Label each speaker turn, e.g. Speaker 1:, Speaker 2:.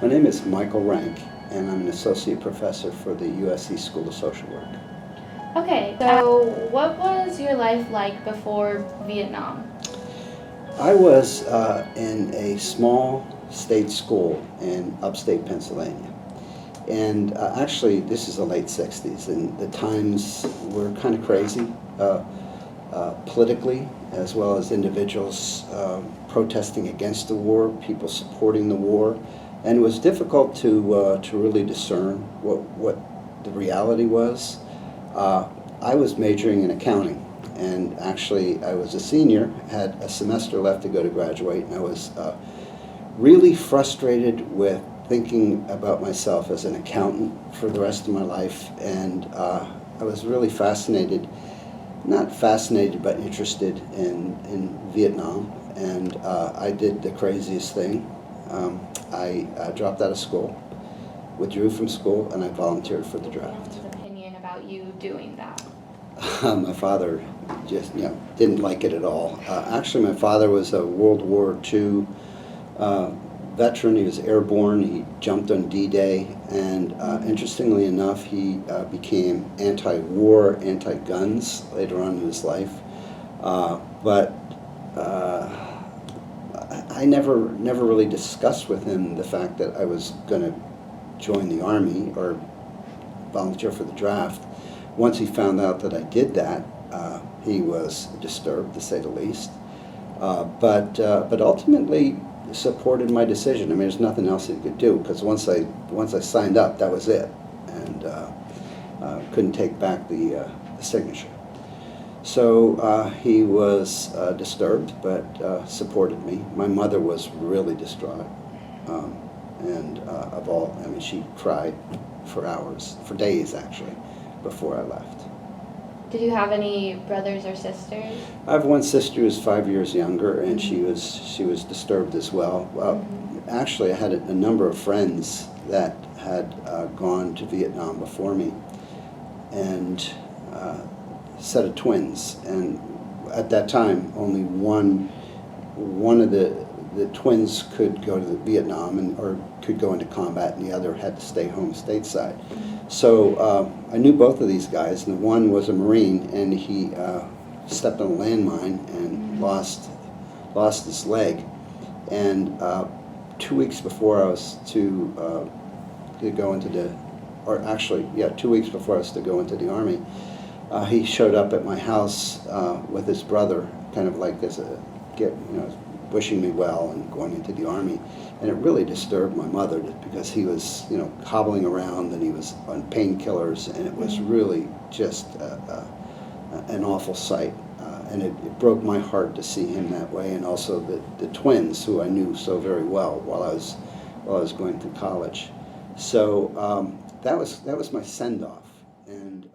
Speaker 1: My name is Michael Rank, and I'm an associate professor for the USC School of Social Work.
Speaker 2: Okay, so what was your life like before Vietnam?
Speaker 1: I was in a small state school in upstate Pennsylvania. And actually, this is the late 60s, and the times were kind of crazy politically, as well as individuals protesting against the war, people supporting the war. And it was difficult to really discern what the reality was. I was majoring in accounting, and actually I was a senior, had a semester left to go to graduate, and I was really frustrated with thinking about myself as an accountant for the rest of my life, and I was really fascinated, not fascinated, but interested in Vietnam, and I did the craziest thing. I dropped out of school, withdrew from school, and I volunteered for the draft.
Speaker 2: What's his opinion about you doing that?
Speaker 1: My father just, didn't like it at all. Actually, my father was a World War II veteran. He was airborne. He jumped on D-Day, and interestingly enough, he became anti-war, anti-guns later on in his life. But I never really discussed with him the fact that I was going to join the Army or volunteer for the draft. Once he found out that I did that, he was disturbed, to say the least. But ultimately supported my decision. I mean, there's nothing else he could do, because once I signed up, that was it, and couldn't take back the signature. So he was disturbed, but supported me. My mother was really distraught, and I mean, she cried for hours, for days actually, before I left.
Speaker 2: Did you have any brothers or sisters?
Speaker 1: I have one sister who's 5 years younger, and she was disturbed as well. Actually, I had a number of friends that had gone to Vietnam before me, and a set of twins. And at that time, only one of the twins could go to Vietnam or could go into combat, and the other had to stay home stateside. So I knew both of these guys, and the one was a Marine, and he stepped on a landmine and lost his leg. And 2 weeks before I was to go into the, or actually, 2 weeks before I was to go into the Army, he showed up at my house with his brother, kind of like as a wishing me well and going into the Army. And it really disturbed my mother, because he was, hobbling around, and he was on painkillers, and it was really just an awful sight. And it broke my heart to see him that way, and also the twins, who I knew so very well while I was going through college. So that was my send-off, and